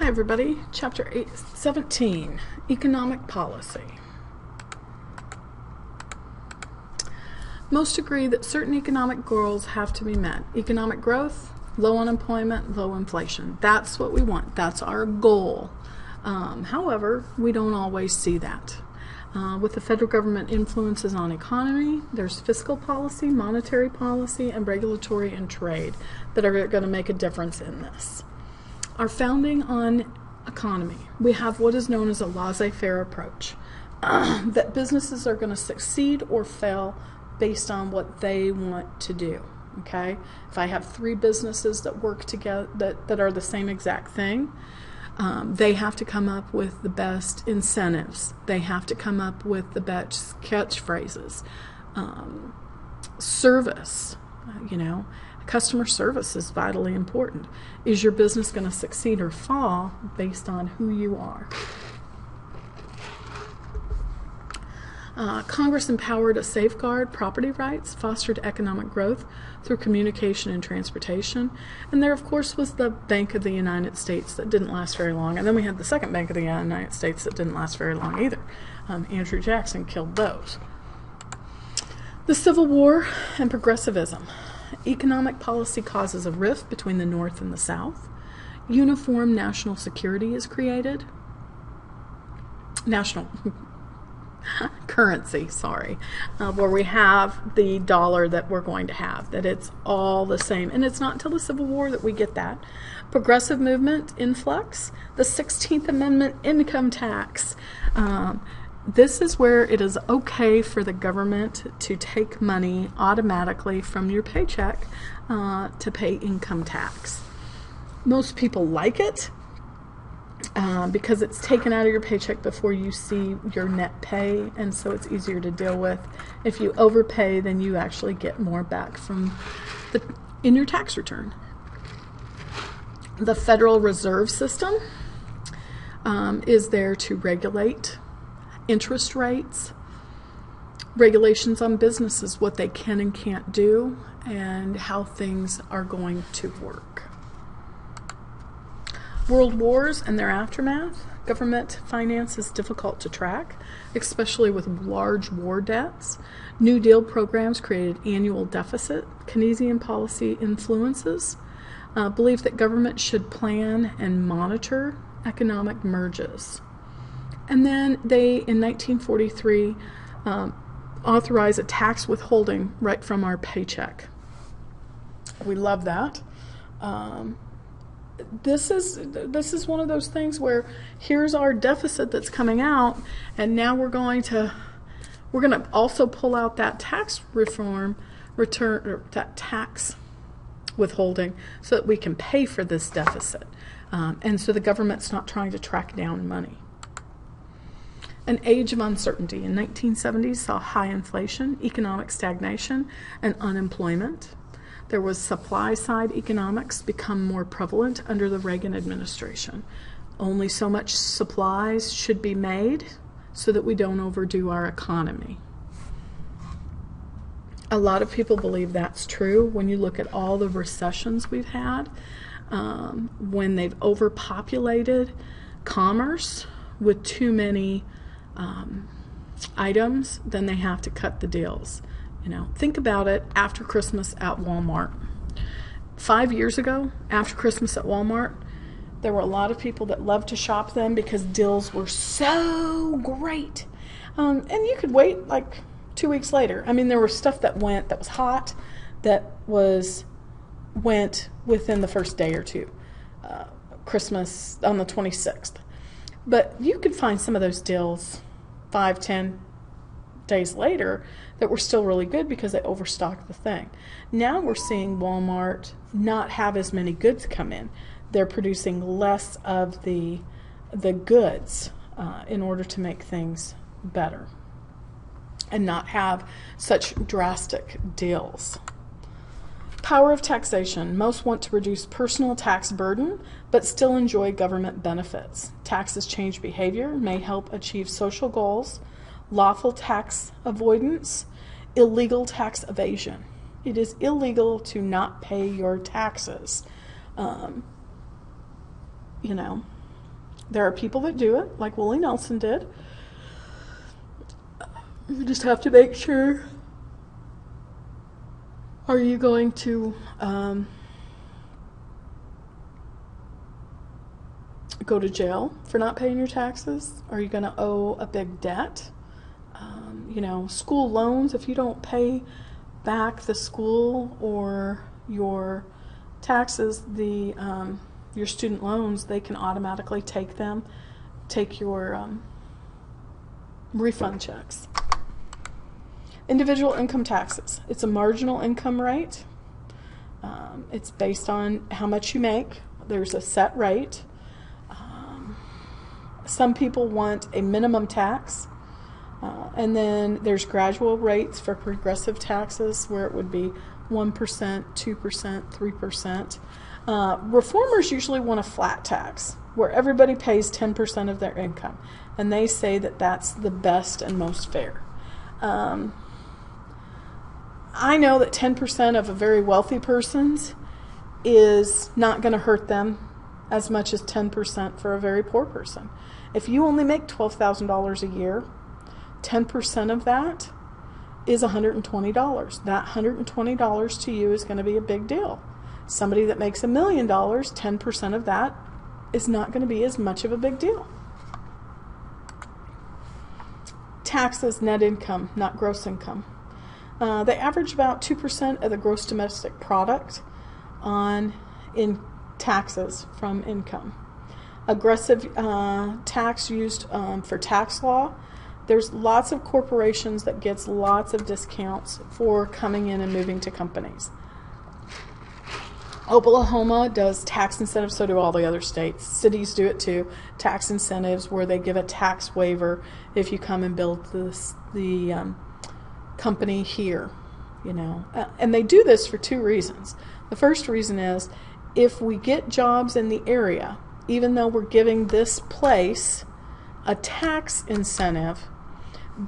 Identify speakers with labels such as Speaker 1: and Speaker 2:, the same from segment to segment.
Speaker 1: Hi everybody, Chapter 17, Economic Policy. Most agree that certain economic goals have to be met. Economic growth, low unemployment, low inflation. That's what we want. That's our goal. However, we don't always see that. With the federal government influences on economy, there's fiscal policy, monetary policy, and regulatory and trade that are going to make a difference in this. Our founding on economy, we have what is known as a laissez-faire approach, that businesses are going to succeed or fail based on what they want to do. Okay, if I have three businesses that work together that are the same exact thing, they have to come up with the best incentives. They have to come up with the best catchphrases. Service, customer service is vitally important. Is your business going to succeed or fall based on who you are? Congress empowered to safeguard property rights, fostered economic growth through communication and transportation, and there, of course, was the Bank of the United States that didn't last very long, and then we had the second Bank of the United States that didn't last very long either. Andrew Jackson killed those. The Civil War and progressivism. Economic policy causes a rift between the North and the South. Uniform national security is created. National currency, where we have the dollar that we're going to have, that it's all the same. And it's not until the Civil War that we get that. Progressive movement influx, the 16th Amendment income tax. This is where it is okay for the government to take money automatically from your paycheck to pay income tax. Most people like it because it's taken out of your paycheck before you see your net pay, and so it's easier to deal with. If you overpay, then you actually get more back in your tax return. The Federal Reserve System is there to regulate interest rates, regulations on businesses, what they can and can't do, and how things are going to work. World wars and their aftermath. Government finance is difficult to track, especially with large war debts. New Deal programs created annual deficit. Keynesian policy influences. Believe that government should plan and monitor economic merges. And then they, in 1943, authorize a tax withholding right from our paycheck. We love that. This is one of those things where here's our deficit that's coming out, and now we're going to also pull out that tax return, or that tax withholding, so that we can pay for this deficit. And so the government's not trying to track down money. An age of uncertainty. In 1970s saw high inflation, economic stagnation, and unemployment. There was supply-side economics become more prevalent under the Reagan administration. Only so much supplies should be made so that we don't overdo our economy. A lot of people believe that's true when you look at all the recessions we've had, when they've overpopulated commerce with too many items, then they have to cut the deals. Think about it after Christmas at Walmart. 5 years ago, after Christmas at Walmart, there were a lot of people that loved to shop then because deals were so great. And you could wait like 2 weeks later. There was stuff that was hot, that went within the first day or two. Christmas on the 26th. But you could find some of those deals 5-10 days later that were still really good because they overstocked the thing. Now we're seeing Walmart not have as many goods come in. They're producing less of the goods in order to make things better and not have such drastic deals. Power of taxation. Most want to reduce personal tax burden, but still enjoy government benefits. Taxes change behavior, may help achieve social goals. Lawful tax avoidance, illegal tax evasion. It is illegal to not pay your taxes. There are people that do it, like Willie Nelson did. You just have to make sure, are you going to go to jail for not paying your taxes? Are you going to owe a big debt? School loans, if you don't pay back the school or your taxes, your student loans, they can automatically take your refund checks. Individual income taxes. It's a marginal income rate. It's based on how much you make. There's a set rate. Some people want a minimum tax. And then there's gradual rates for progressive taxes where it would be 1%, 2%, 3%. Reformers usually want a flat tax where everybody pays 10% of their income. And they say that that's the best and most fair. I know that 10% of a very wealthy person's is not going to hurt them as much as 10% for a very poor person. If you only make $12,000 a year, 10% of that is $120. That $120 to you is going to be a big deal. Somebody that makes $1 million, 10% of that is not going to be as much of a big deal. Taxes, net income, not gross income. They average about 2% of the gross domestic product in taxes from income. Aggressive tax used for tax law. There's lots of corporations that gets lots of discounts for coming in and moving to companies. Oklahoma does tax incentives, so do all the other states. Cities do it too. Tax incentives where they give a tax waiver if you come and build the company here, And they do this for two reasons. The first reason is if we get jobs in the area, even though we're giving this place a tax incentive,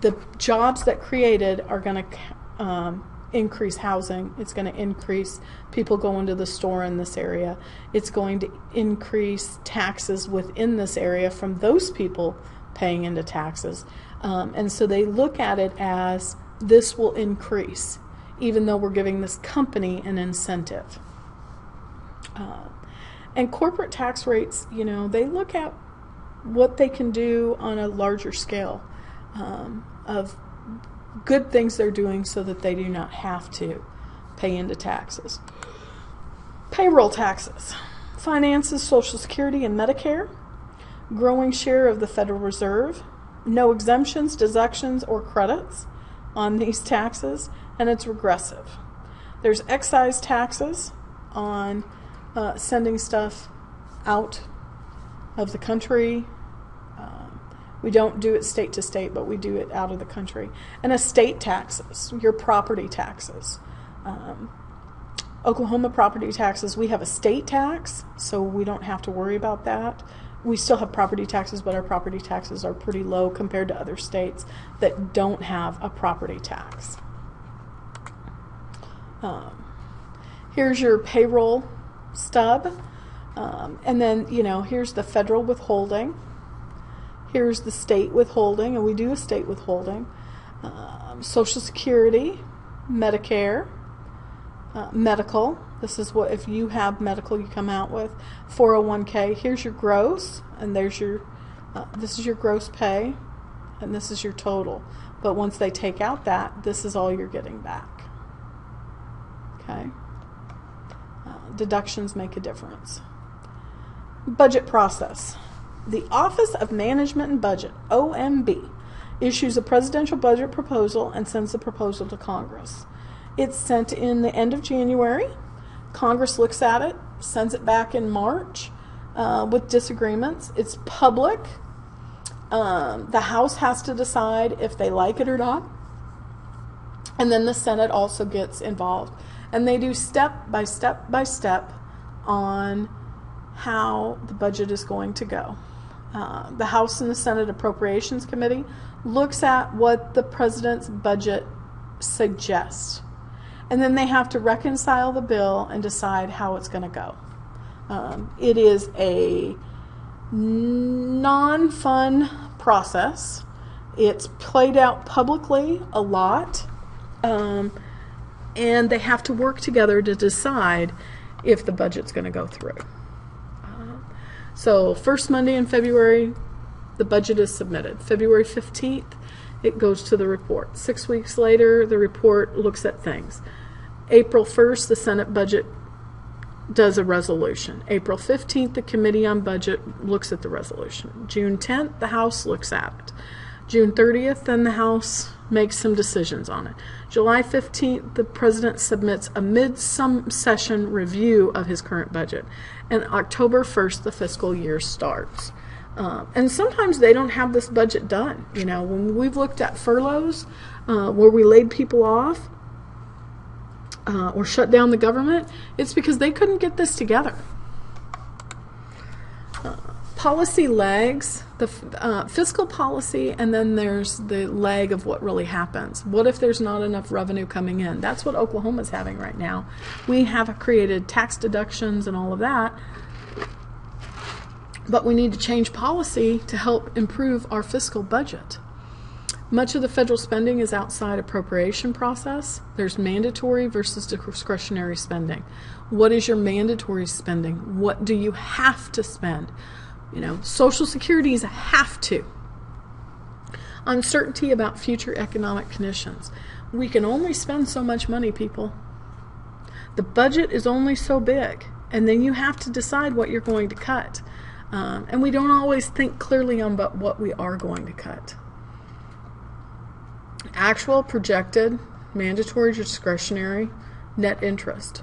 Speaker 1: the jobs that created are going to increase housing. It's going to increase people going to the store in this area. It's going to increase taxes within this area from those people paying into taxes. And so they look at it as this will increase, even though we're giving this company an incentive. And corporate tax rates, they look at what they can do on a larger scale of good things they're doing so that they do not have to pay into taxes. Payroll taxes, finances, Social Security, and Medicare, growing share of the Federal Reserve, no exemptions, deductions, or credits on these taxes, and it's regressive. There's excise taxes on sending stuff out of the country. We don't do it state to state, but we do it out of the country. And estate taxes, your property taxes. Oklahoma property taxes, we have a state tax, so we don't have to worry about that. We still have property taxes, but our property taxes are pretty low compared to other states that don't have a property tax. Here's your payroll stub. And then, here's the federal withholding. Here's the state withholding, and we do a state withholding. Social Security, Medicare, medical. This is what, if you have medical, you come out with. 401k. Here's your gross, and there's your, this is your gross pay, and this is your total. But once they take out that, this is all you're getting back. Okay? Deductions make a difference. Budget process. The Office of Management and Budget, OMB, issues a presidential budget proposal and sends the proposal to Congress. It's sent in the end of January. Congress looks at it, sends it back in March with disagreements. It's public. The House has to decide if they like it or not. And then the Senate also gets involved. And they do step by step by step on how the budget is going to go. The House and the Senate Appropriations Committee looks at what the president's budget suggests. And then they have to reconcile the bill and decide how it's going to go. It is a non-fun process. It's played out publicly a lot, and they have to work together to decide if the budget's going to go through. So first Monday in February, the budget is submitted. February 15th, it goes to the report. 6 weeks later, the report looks at things. April 1st, the Senate budget does a resolution. April 15th, the Committee on Budget looks at the resolution. June 10th, the House looks at it. June 30th, then the House makes some decisions on it. July 15th, the President submits a mid-session review of his current budget. And October 1st, the fiscal year starts. And sometimes they don't have this budget done. You know, when we've looked at furloughs, where we laid people off, or shut down the government, it's because they couldn't get this together. Policy lags, the fiscal policy, and then there's the lag of what really happens. What if there's not enough revenue coming in? That's what Oklahoma's having right now. We have created tax deductions and all of that, but we need to change policy to help improve our fiscal budget. Much of the federal spending is outside appropriation process. There's mandatory versus discretionary spending. What is your mandatory spending? What do you have to spend? You know, Social Security is a have to. Uncertainty about future economic conditions. We can only spend so much money, people. The budget is only so big, and then you have to decide what you're going to cut. And we don't always think clearly on what we are going to cut. Actual, projected, mandatory, discretionary, net interest.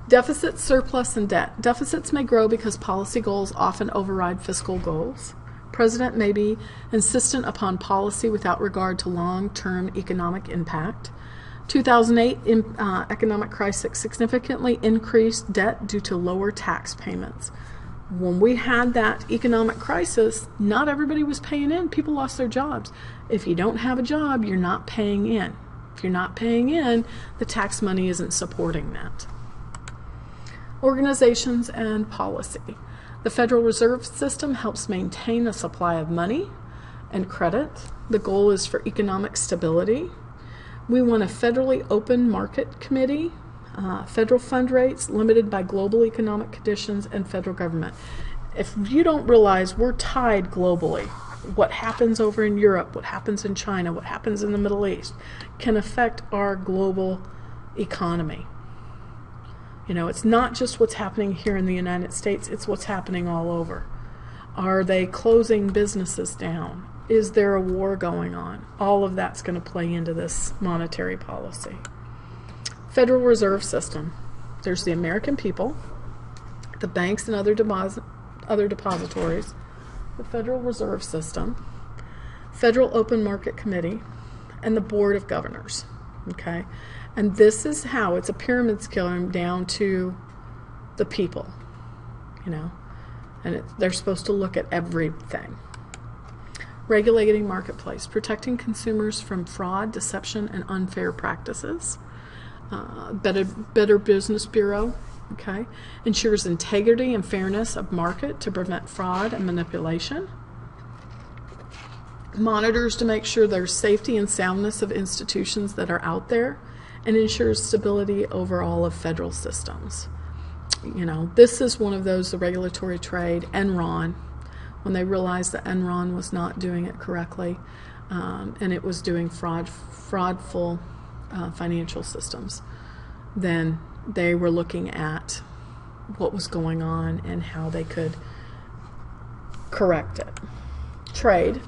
Speaker 1: Deficit, surplus, and debt. Deficits may grow because policy goals often override fiscal goals. President may be insistent upon policy without regard to long-term economic impact. 2008 economic crisis significantly increased debt due to lower tax payments. When we had that economic crisis, not everybody was paying in. People lost their jobs. If you don't have a job, you're not paying in. If you're not paying in, the tax money isn't supporting that. Organizations and policy. The Federal Reserve System helps maintain a supply of money and credit. The goal is for economic stability. We want a federally open market committee, federal fund rates limited by global economic conditions, and federal government. If you don't realize we're tied globally, what happens over in Europe, what happens in China, what happens in the Middle East can affect our global economy. You know, it's not just what's happening here in the United States, it's what's happening all over. Are they closing businesses down? Is there a war going on? All of that's going to play into this monetary policy. Federal Reserve System. There's the American people, the banks and other depositories, the Federal Reserve System, Federal Open Market Committee, and the Board of Governors. Okay? And this is how it's a pyramid scheme down to the people, you know, and they're supposed to look at everything. Regulating marketplace, protecting consumers from fraud, deception, and unfair practices. Better Business Bureau, okay, ensures integrity and fairness of market to prevent fraud and manipulation. Monitors to make sure there's safety and soundness of institutions that are out there, and ensures stability over all of federal systems. You know, this is one of those, the regulatory trade, Enron, when they realized that Enron was not doing it correctly, and it was doing fraudful financial systems, then they were looking at what was going on and how they could correct it. Trade.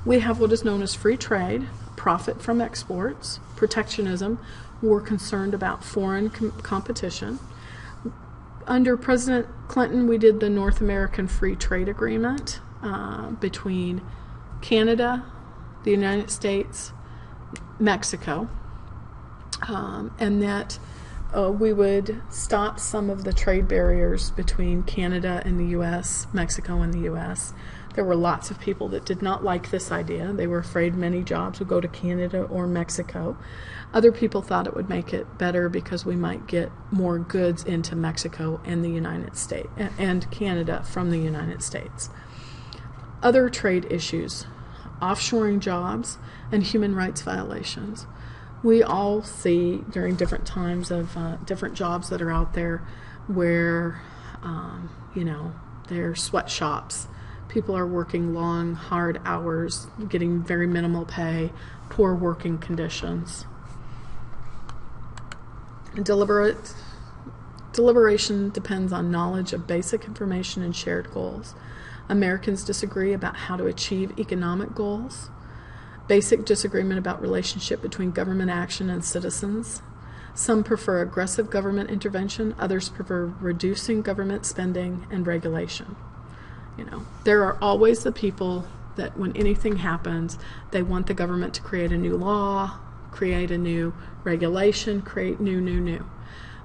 Speaker 1: We have what is known as free trade, profit from exports, protectionism. We're concerned about foreign competition. Under President Clinton, we did the North American Free Trade Agreement between Canada, the United States, Mexico, and that we would stop some of the trade barriers between Canada and the U.S., Mexico and the U.S., There were lots of people that did not like this idea. They were afraid many jobs would go to Canada or Mexico. Other people thought it would make it better because we might get more goods into Mexico and the United States and Canada from the United States. Other trade issues, offshoring jobs, and human rights violations. We all see during different times of different jobs that are out there where, they're sweatshops. People are working long, hard hours, getting very minimal pay, poor working conditions. Deliberation depends on knowledge of basic information and shared goals. Americans disagree about how to achieve economic goals. Basic disagreement about relationship between government action and citizens. Some prefer aggressive government intervention, others prefer reducing government spending and regulation. There are always the people that when anything happens, they want the government to create a new law, create a new regulation, create new.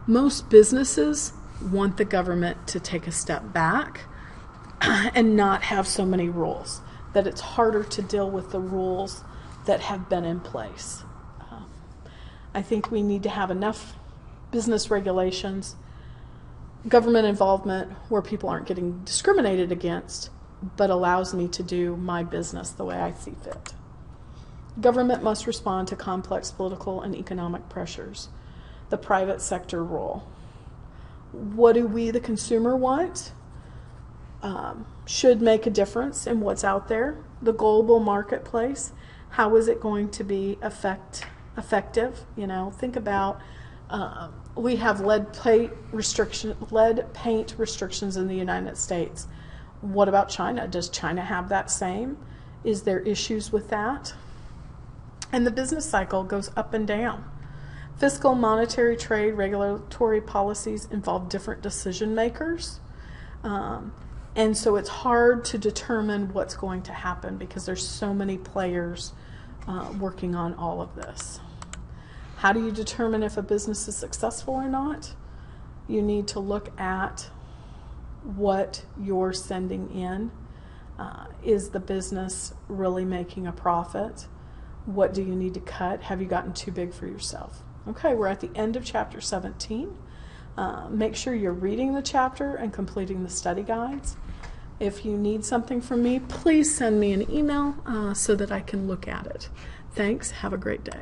Speaker 1: Most businesses want the government to take a step back and not have so many rules, that it's harder to deal with the rules that have been in place. I think we need to have enough business regulations, government involvement where people aren't getting discriminated against, but allows me to do my business the way I see fit. Government must respond to complex political and economic pressures. The private sector role. What do we, the consumer, want? Should make a difference in what's out there. The global marketplace, how is it going to be effective? Think about we have lead paint restrictions in the United States. What about China? Does China have that same? Is there issues with that? And the business cycle goes up and down. Fiscal, monetary, trade, regulatory policies involve different decision makers. And so it's hard to determine what's going to happen because there's so many players working on all of this. How do you determine if a business is successful or not? You need to look at what you're sending in. Is the business really making a profit? What do you need to cut? Have you gotten too big for yourself? Okay, we're at the end of chapter 17. Make sure you're reading the chapter and completing the study guides. If you need something from me, please send me an email so that I can look at it. Thanks. Have a great day.